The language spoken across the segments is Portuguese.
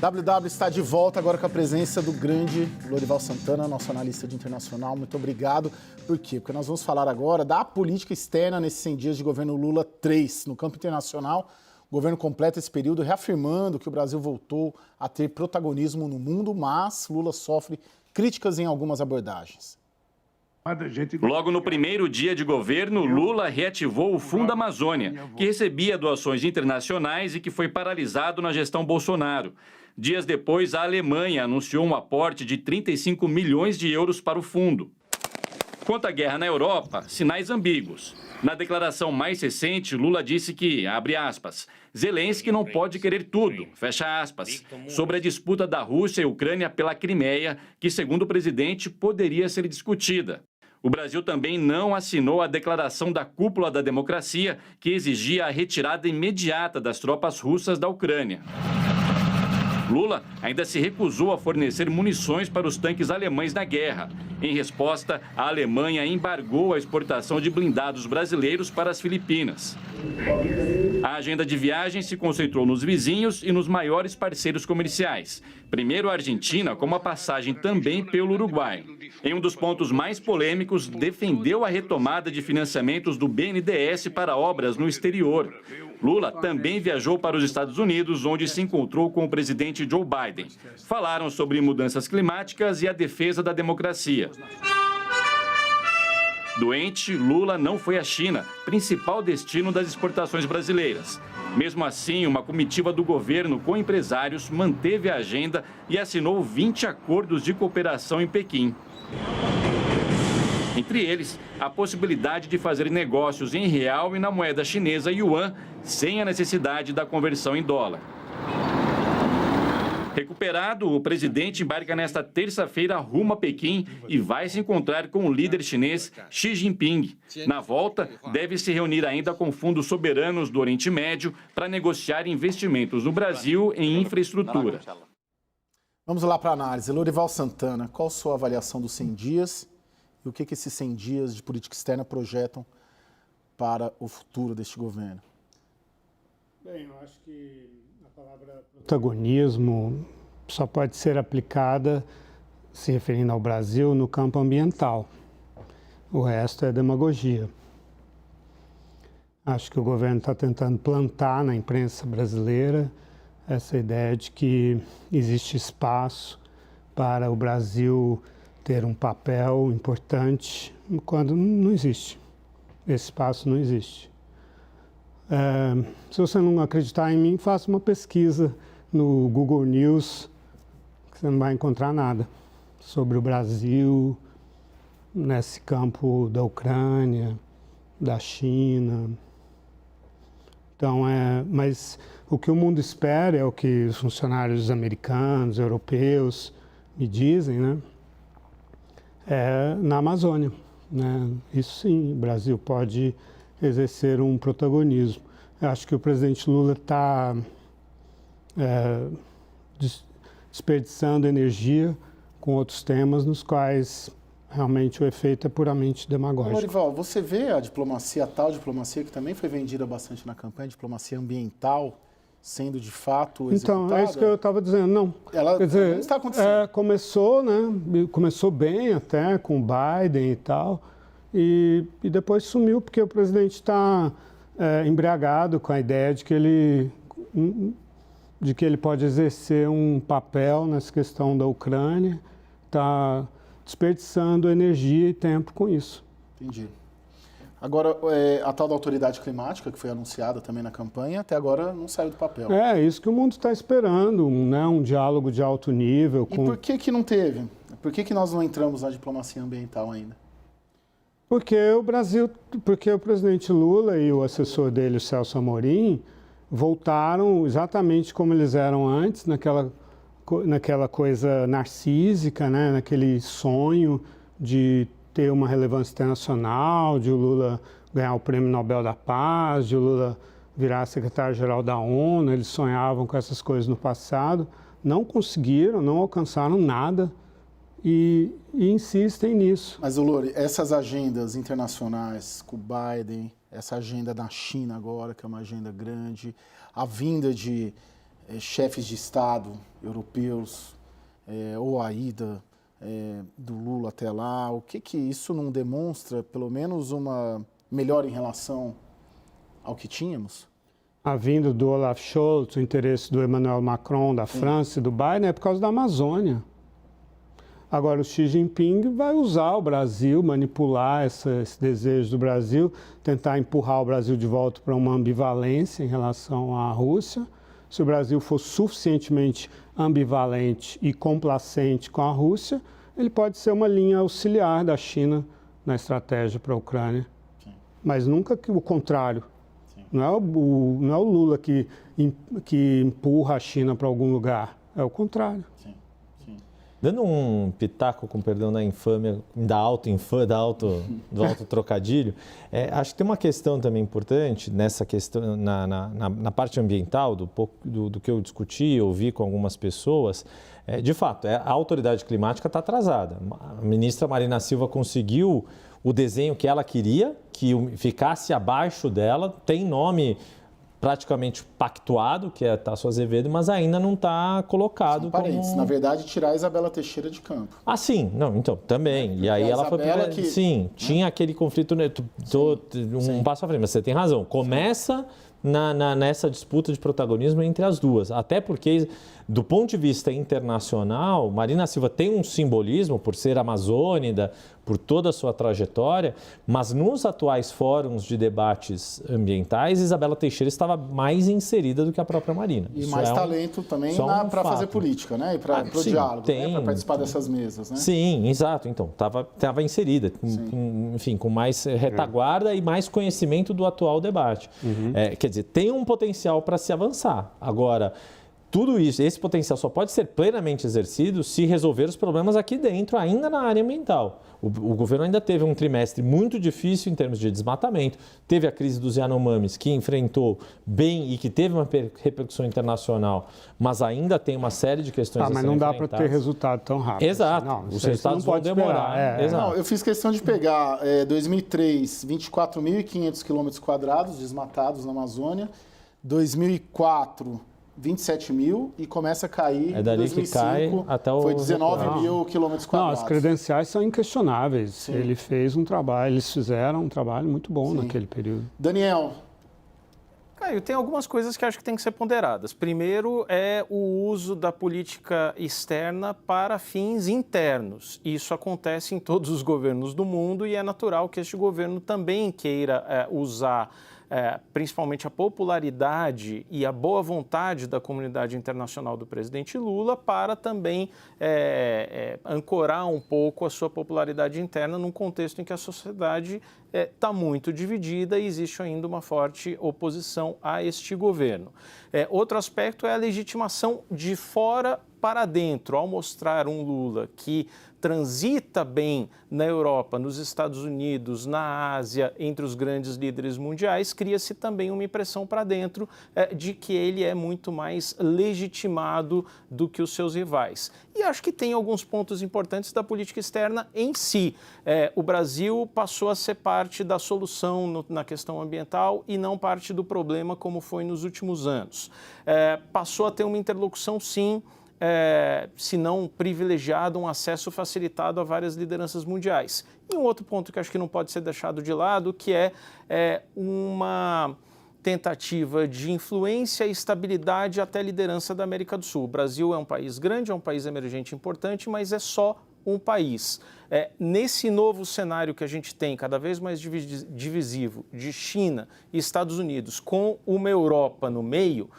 WW está de volta agora com a presença do grande Lorival Santana, nosso analista de internacional. Muito obrigado. Por quê? Porque nós vamos falar agora da política externa nesses 100 dias de governo Lula 3. No campo internacional, o governo completa esse período reafirmando que o Brasil voltou a ter protagonismo no mundo, mas Lula sofre críticas em algumas abordagens. Logo no primeiro dia de governo, Lula reativou o Fundo Amazônia, que recebia doações internacionais e que foi paralisado na gestão Bolsonaro. Dias depois, a Alemanha anunciou um aporte de 35 milhões de euros para o fundo. Quanto à guerra na Europa, sinais ambíguos. Na declaração mais recente, Lula disse que, abre aspas, Zelensky não pode querer tudo, fecha aspas, sobre a disputa da Rússia e Ucrânia pela Crimeia, que, segundo o presidente, poderia ser discutida. O Brasil também não assinou a declaração da Cúpula da Democracia, que exigia a retirada imediata das tropas russas da Ucrânia. Lula ainda se recusou a fornecer munições para os tanques alemães na guerra. Em resposta, a Alemanha embargou a exportação de blindados brasileiros para as Filipinas. A agenda de viagem se concentrou nos vizinhos e nos maiores parceiros comerciais. Primeiro a Argentina, com uma passagem também pelo Uruguai. Em um dos pontos mais polêmicos, defendeu a retomada de financiamentos do BNDES para obras no exterior. Lula também viajou para os Estados Unidos, onde se encontrou com o presidente Joe Biden. Falaram sobre mudanças climáticas e a defesa da democracia. Doente, Lula não foi à China, principal destino das exportações brasileiras. Mesmo assim, uma comitiva do governo com empresários manteve a agenda e assinou 20 acordos de cooperação em Pequim. Entre eles, a possibilidade de fazer negócios em real e na moeda chinesa yuan, sem a necessidade da conversão em dólar. Recuperado, o presidente embarca nesta terça-feira rumo a Pequim e vai se encontrar com o líder chinês Xi Jinping. Na volta, deve se reunir ainda com fundos soberanos do Oriente Médio para negociar investimentos no Brasil em infraestrutura. Vamos lá para a análise. Lorival Santana, qual a sua avaliação dos 100 dias e o que esses 100 dias de política externa projetam para o futuro deste governo? Bem, eu acho que a palavra protagonismo só pode ser aplicada, se referindo ao Brasil, no campo ambiental. O resto é demagogia. Acho que o governo está tentando plantar na imprensa brasileira essa ideia de que existe espaço para o Brasil ter um papel importante, quando não existe. Esse espaço não existe. Se você não acreditar em mim, faça uma pesquisa no Google News, que você não vai encontrar nada sobre o Brasil nesse campo da Ucrânia, da China. Então, mas o que o mundo espera é o que os funcionários americanos, europeus me dizem, né? É na Amazônia, né? Isso sim, o Brasil pode exercer um protagonismo. Eu acho que o presidente Lula está desperdiçando energia com outros temas nos quais realmente o efeito é puramente demagógico. Lorival, você vê a diplomacia, a tal diplomacia que também foi vendida bastante na campanha, diplomacia ambiental, sendo de fato executada? Então, é isso que eu estava dizendo, não. Ela quer dizer, não está acontecendo. Começou, né? Começou bem até com o Biden e tal, e depois sumiu porque o presidente está embriagado com a ideia de que ele pode exercer um papel nessa questão da Ucrânia, está desperdiçando energia e tempo com isso. Entendi. Agora, a tal da autoridade climática, que foi anunciada também na campanha, até agora não saiu do papel. É isso que o mundo está esperando, né? Um diálogo de alto nível. E por que não teve? Por que nós não entramos na diplomacia ambiental ainda? Porque o presidente Lula e o assessor dele, o Celso Amorim, voltaram exatamente como eles eram antes, naquela coisa narcísica, né? Naquele sonho de ter uma relevância internacional, de o Lula ganhar o Prêmio Nobel da Paz, de o Lula virar secretário-geral da ONU. Eles sonhavam com essas coisas no passado, não conseguiram, não alcançaram nada e insistem nisso. Mas, Lori, essas agendas internacionais com o Biden, essa agenda na China agora, que é uma agenda grande, a vinda de chefes de Estado europeus, ou a ida do Lula até lá, o que isso não demonstra, pelo menos, uma melhora em relação ao que tínhamos? A vinda do Olaf Scholz, o interesse do Emmanuel Macron, da França e do Biden é por causa da Amazônia. Agora, o Xi Jinping vai usar o Brasil, manipular esse desejo do Brasil, tentar empurrar o Brasil de volta para uma ambivalência em relação à Rússia. Se o Brasil for suficientemente ambivalente e complacente com a Rússia, ele pode ser uma linha auxiliar da China na estratégia para a Ucrânia. Sim. Mas nunca o contrário. Não é o Lula que empurra a China para algum lugar, é o contrário. Sim. Dando um pitaco, com perdão da infâmia, do alto trocadilho, acho que tem uma questão também importante nessa questão, na parte ambiental, do que eu discuti, ouvi com algumas pessoas. De fato, a autoridade climática está atrasada. A ministra Marina Silva conseguiu o desenho que ela queria, que ficasse abaixo dela, tem nome praticamente pactuado, que é Tasso Azevedo, mas ainda não está colocado. São parentes. Como... Na verdade, tirar a Isabela Teixeira de campo. Ah, sim. Não, então, também. E aí ela foi... Sim, tinha aquele conflito, um passo à frente, mas você tem razão. Começa nessa disputa de protagonismo entre as duas. Até porque, do ponto de vista internacional, Marina Silva tem um simbolismo por ser amazônida, por toda a sua trajetória, mas nos atuais fóruns de debates ambientais, Isabela Teixeira estava mais inserida do que a própria Marina. E isso mais talento também para fazer política, né? E para o diálogo, para participar dessas mesas, né? Sim, exato. Então, estava inserida, enfim, com mais retaguarda e mais conhecimento do atual debate. Quer dizer, tem um potencial para se avançar. Agora, tudo isso, esse potencial só pode ser plenamente exercido se resolver os problemas aqui dentro, ainda na área ambiental. O governo ainda teve um trimestre muito difícil em termos de desmatamento, teve a crise dos Yanomamis, que enfrentou bem e que teve uma repercussão internacional, mas ainda tem uma série de questões a serem enfrentadas. Mas não dá para ter resultado tão rápido. Exato. Não, os resultados vão demorar. Exato. Não, eu fiz questão de pegar 2003, 24.500 km² desmatados na Amazônia, 2004... 27 mil e começa a cair em 2005, que cai até o... foi 19 mil quilômetros quadrados. Não, as credenciais são inquestionáveis. Sim. Eles fizeram um trabalho muito bom naquele período. Daniel. Caio, tem algumas coisas que acho que tem que ser ponderadas. Primeiro é o uso da política externa para fins internos. Isso acontece em todos os governos do mundo e é natural que este governo também queira usar principalmente a popularidade e a boa vontade da comunidade internacional do presidente Lula para também ancorar um pouco a sua popularidade interna num contexto em que a sociedade está muito dividida e existe ainda uma forte oposição a este governo. Outro aspecto é a legitimação de fora para dentro, ao mostrar um Lula que transita bem na Europa, nos Estados Unidos, na Ásia, entre os grandes líderes mundiais, cria-se também uma impressão para dentro de que ele é muito mais legitimado do que os seus rivais. E acho que tem alguns pontos importantes da política externa em si. O Brasil passou a ser parte da solução na questão ambiental e não parte do problema como foi nos últimos anos. Passou a ter uma interlocução, sim, se não privilegiado, um acesso facilitado a várias lideranças mundiais. E um outro ponto que acho que não pode ser deixado de lado, que é uma tentativa de influência e estabilidade até a liderança da América do Sul. O Brasil é um país grande, é um país emergente importante, mas é só um país. Nesse novo cenário que a gente tem, cada vez mais divisivo, de China e Estados Unidos, com uma Europa no meio,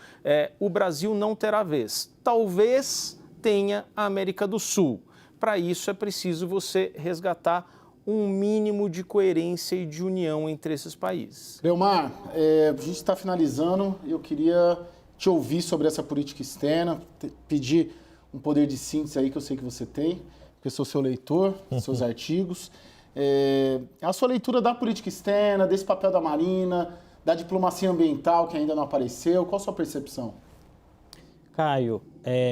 o Brasil não terá vez. Talvez tenha a América do Sul. Para isso é preciso você resgatar um mínimo de coerência e de união entre esses países. Leomar, a gente está finalizando e eu queria te ouvir sobre essa política externa, pedir um poder de síntese aí que eu sei que você tem, porque eu sou seu leitor, seus artigos. A sua leitura da política externa, desse papel da Marina, da diplomacia ambiental que ainda não apareceu, qual a sua percepção? Caio,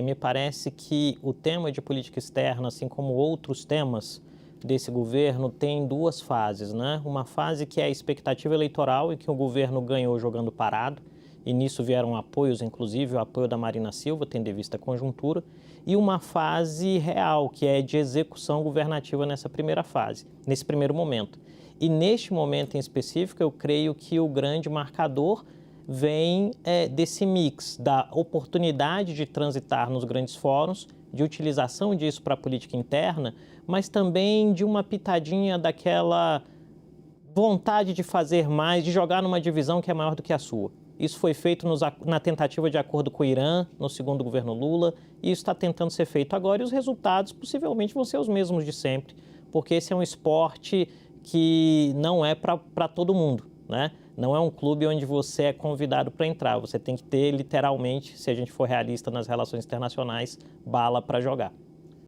me parece que o tema de política externa, assim como outros temas desse governo, tem duas fases, né? Uma fase que é a expectativa eleitoral e que o governo ganhou jogando parado, e nisso vieram apoios, inclusive o apoio da Marina Silva, tendo em vista a conjuntura, e uma fase real, que é de execução governativa nessa primeira fase, nesse primeiro momento. E neste momento em específico, eu creio que o grande marcador vem desse mix da oportunidade de transitar nos grandes fóruns, de utilização disso para a política interna, mas também de uma pitadinha daquela vontade de fazer mais, de jogar numa divisão que é maior do que a sua. Isso foi feito na tentativa de acordo com o Irã, no segundo governo Lula, e isso está tentando ser feito agora, e os resultados possivelmente vão ser os mesmos de sempre, porque esse é um esporte que não é para todo mundo, né? Não é um clube onde você é convidado para entrar, você tem que ter, literalmente, se a gente for realista nas relações internacionais, bala para jogar.